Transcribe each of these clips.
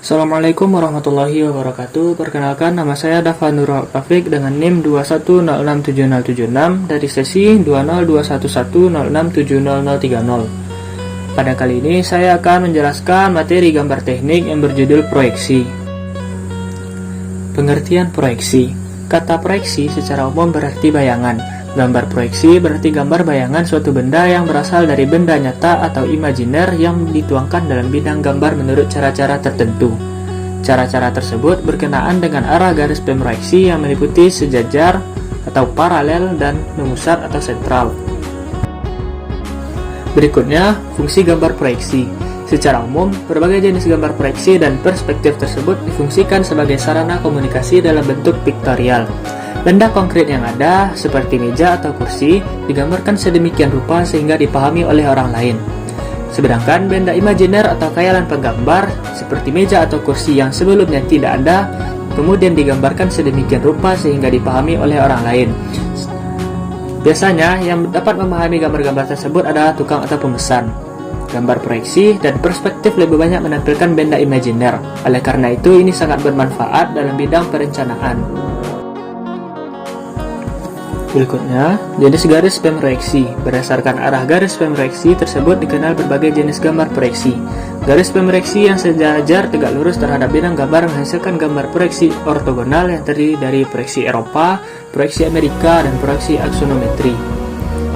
Assalamualaikum warahmatullahi wabarakatuh. Perkenalkan, nama saya Dafa Nurul Taufik dengan NIM 21067076 dari sesi 20211067030. Pada kali ini saya akan menjelaskan materi gambar teknik yang berjudul proyeksi. Pengertian proyeksi. Kata proyeksi secara umum berarti bayangan. Gambar proyeksi berarti gambar bayangan suatu benda yang berasal dari benda nyata atau imajiner yang dituangkan dalam bidang gambar menurut cara-cara tertentu. Cara-cara tersebut berkenaan dengan arah garis pemroyeksi yang meliputi sejajar atau paralel dan memusat atau sentral. Berikutnya, fungsi gambar proyeksi. Secara umum, berbagai jenis gambar proyeksi dan perspektif tersebut difungsikan sebagai sarana komunikasi dalam bentuk piktorial. Benda konkret yang ada, seperti meja atau kursi, digambarkan sedemikian rupa sehingga dipahami oleh orang lain. Sedangkan benda imajiner atau khayalan penggambar, seperti meja atau kursi yang sebelumnya tidak ada, kemudian digambarkan sedemikian rupa sehingga dipahami oleh orang lain. Biasanya, yang dapat memahami gambar-gambar tersebut adalah tukang atau pemesan. Gambar proyeksi dan perspektif lebih banyak menampilkan benda imajiner. Oleh karena itu, ini sangat bermanfaat dalam bidang perencanaan. Berikutnya, jenis garis pemroyeksi. Berdasarkan arah garis pemroyeksi tersebut dikenal berbagai jenis gambar proyeksi. Garis pemroyeksi yang sejajar tegak lurus terhadap bidang gambar menghasilkan gambar proyeksi ortogonal yang terdiri dari proyeksi Eropa, proyeksi Amerika, dan proyeksi aksonometri.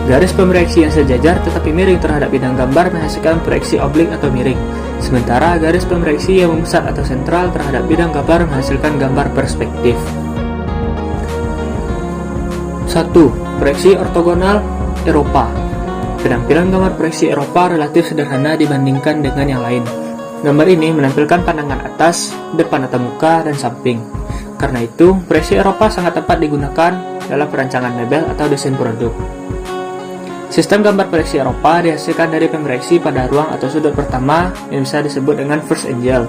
Garis pemroyeksi yang sejajar tetapi miring terhadap bidang gambar menghasilkan proyeksi oblik atau miring. Sementara garis pemroyeksi yang memusat atau sentral terhadap bidang gambar menghasilkan gambar perspektif. 1. Proyeksi ortogonal Eropa. Penampilan gambar proyeksi Eropa relatif sederhana dibandingkan dengan yang lain. Gambar ini menampilkan pandangan atas, depan atau muka, dan samping. Karena itu, proyeksi Eropa sangat tepat digunakan dalam perancangan mebel atau desain produk. Sistem gambar proyeksi Eropa dihasilkan dari pemroyeksi pada ruang atau sudut pertama yang bisa disebut dengan first angle.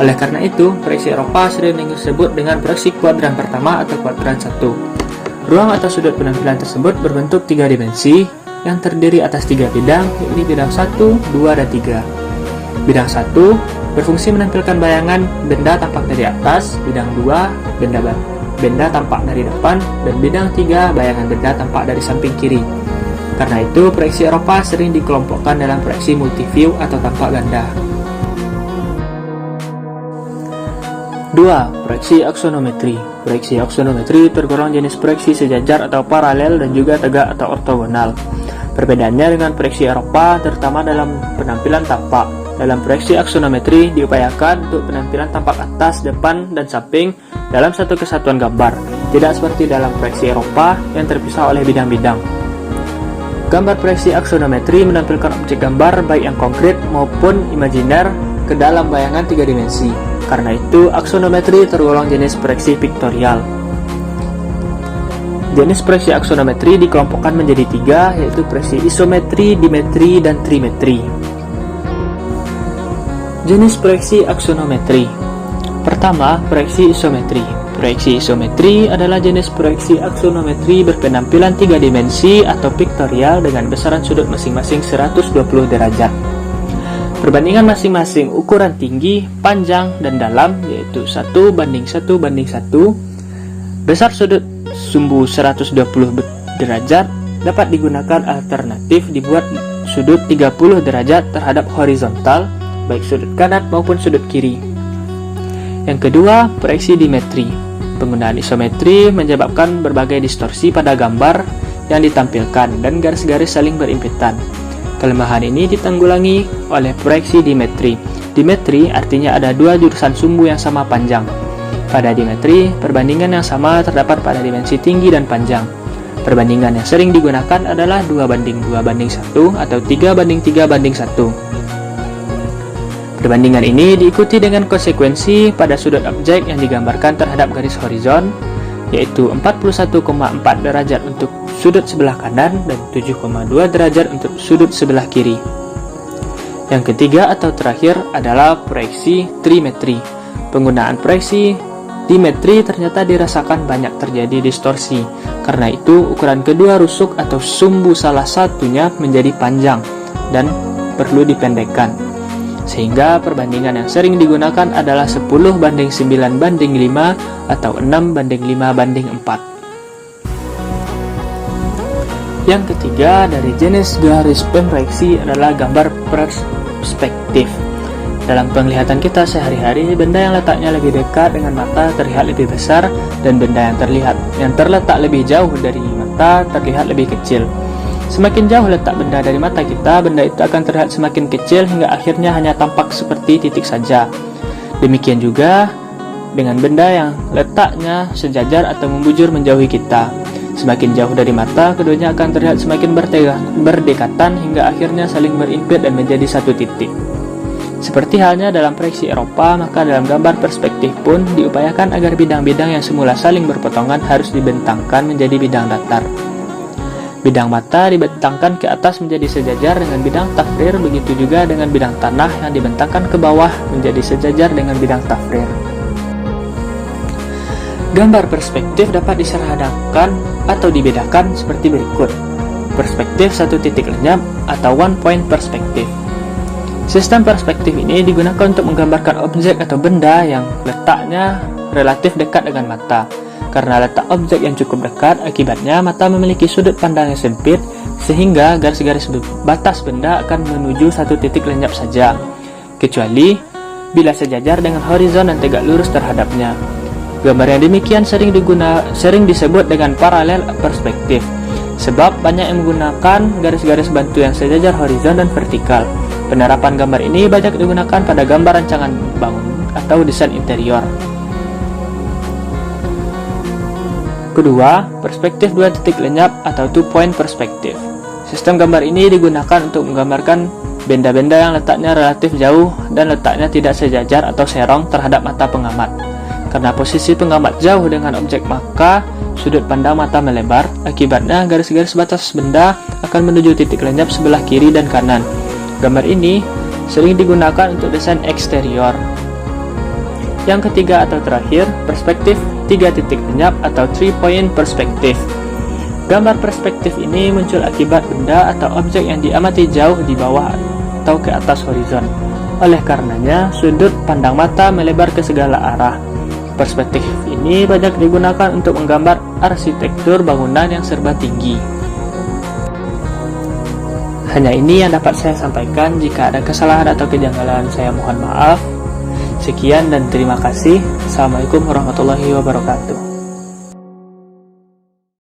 Oleh karena itu, proyeksi Eropa sering disebut dengan proyeksi kuadran pertama atau kuadran 1. Ruang atau sudut penampilan tersebut berbentuk 3 dimensi yang terdiri atas 3 bidang, yakni bidang 1, 2, dan 3. Bidang 1 berfungsi menampilkan bayangan benda tampak dari atas, bidang 2 benda tampak dari depan, dan bidang 3 bayangan benda tampak dari samping kiri. Karena itu, proyeksi Eropa sering dikelompokkan dalam proyeksi multiview atau tampak ganda. 2. Proyeksi aksonometri. Proyeksi aksonometri tergolong jenis proyeksi sejajar atau paralel dan juga tegak atau ortogonal. Perbedaannya dengan proyeksi Eropa terutama dalam penampilan tampak. Dalam proyeksi aksonometri diupayakan untuk penampilan tampak atas, depan, dan samping dalam satu kesatuan gambar, tidak seperti dalam proyeksi Eropa yang terpisah oleh bidang-bidang. Gambar proyeksi aksonometri menampilkan objek gambar baik yang konkret maupun imajiner ke dalam bayangan 3 dimensi. Karena itu, aksonometri tergolong jenis proyeksi piktorial. Jenis proyeksi aksonometri dikelompokkan menjadi 3, yaitu proyeksi isometri, dimetri, dan trimetri. Jenis proyeksi aksonometri. Pertama, proyeksi isometri. Proyeksi isometri adalah jenis proyeksi aksonometri berpenampilan 3 dimensi atau piktorial dengan besaran sudut masing-masing 120 derajat. Perbandingan masing-masing ukuran tinggi, panjang, dan dalam yaitu 1:1:1. Besar sudut sumbu 120 derajat dapat digunakan alternatif dibuat sudut 30 derajat terhadap horizontal, baik sudut kanan maupun sudut kiri. Yang kedua, proyeksi dimetri. Penggunaan isometri menyebabkan berbagai distorsi pada gambar yang ditampilkan dan garis-garis saling berimpitan. Kelemahan ini ditanggulangi oleh proyeksi dimetri. Dimetri artinya ada 2 jurusan sumbu yang sama panjang. Pada dimetri, perbandingan yang sama terdapat pada dimensi tinggi dan panjang. Perbandingan yang sering digunakan adalah 2:2:1 atau 3:3:1. Perbandingan ini diikuti dengan konsekuensi pada sudut objek yang digambarkan terhadap garis horizon, yaitu 41,4 derajat untuk sudut sebelah kanan dan 7,2 derajat untuk sudut sebelah kiri. Yang ketiga atau terakhir adalah proyeksi trimetri. Penggunaan proyeksi dimetri ternyata dirasakan banyak terjadi distorsi. Karena itu, ukuran kedua rusuk atau sumbu salah satunya menjadi panjang dan perlu dipendekkan. Sehingga perbandingan yang sering digunakan adalah 10:9:5 atau 6:5:4. Yang ketiga dari jenis garis pemroyeksi adalah gambar perspektif. Dalam penglihatan kita sehari-hari, benda yang letaknya lebih dekat dengan mata terlihat lebih besar, dan benda yang terletak lebih jauh dari mata terlihat lebih kecil. Semakin jauh letak benda dari mata kita, benda itu akan terlihat semakin kecil hingga akhirnya hanya tampak seperti titik saja. Demikian juga dengan benda yang letaknya sejajar atau membujur menjauhi kita. Semakin jauh dari mata, keduanya akan terlihat semakin berdekatan hingga akhirnya saling berimpit dan menjadi satu titik. Seperti halnya dalam proyeksi Eropa, maka dalam gambar perspektif pun diupayakan agar bidang-bidang yang semula saling berpotongan harus dibentangkan menjadi bidang datar. Bidang mata dibentangkan ke atas menjadi sejajar dengan bidang tafrir, begitu juga dengan bidang tanah yang dibentangkan ke bawah menjadi sejajar dengan bidang tafrir. Gambar perspektif dapat diserhadapkan atau dibedakan seperti berikut. Perspektif satu titik lenyap atau one point perspektif. Sistem perspektif ini digunakan untuk menggambarkan objek atau benda yang letaknya relatif dekat dengan mata. Karena letak objek yang cukup dekat, akibatnya mata memiliki sudut pandang yang sempit, sehingga garis-garis batas benda akan menuju satu titik lenyap saja, kecuali bila sejajar dengan horizon dan tegak lurus terhadapnya. Gambar yang demikian sering disebut dengan paralel perspektif, sebab banyak yang menggunakan garis-garis bantu yang sejajar horizon dan vertikal. Penerapan gambar ini banyak digunakan pada gambar rancangan bangun atau desain interior. Kedua, perspektif dua titik lenyap atau two-point perspektif. Sistem gambar ini digunakan untuk menggambarkan benda-benda yang letaknya relatif jauh dan letaknya tidak sejajar atau serong terhadap mata pengamat. Karena posisi pengamat jauh dengan objek, maka sudut pandang mata melebar. Akibatnya garis-garis batas benda akan menuju titik lenyap sebelah kiri dan kanan. Gambar ini sering digunakan untuk desain eksterior. Yang ketiga atau terakhir, perspektif tiga titik lenyap atau three-point perspektif. Gambar perspektif ini muncul akibat benda atau objek yang diamati jauh di bawah atau ke atas horizon. Oleh karenanya, sudut pandang mata melebar ke segala arah. Perspektif ini banyak digunakan untuk menggambar arsitektur bangunan yang serba tinggi. Hanya ini yang dapat saya sampaikan. Jika ada kesalahan atau kejanggalan, saya mohon maaf. Sekian dan terima kasih. Assalamualaikum warahmatullahi wabarakatuh.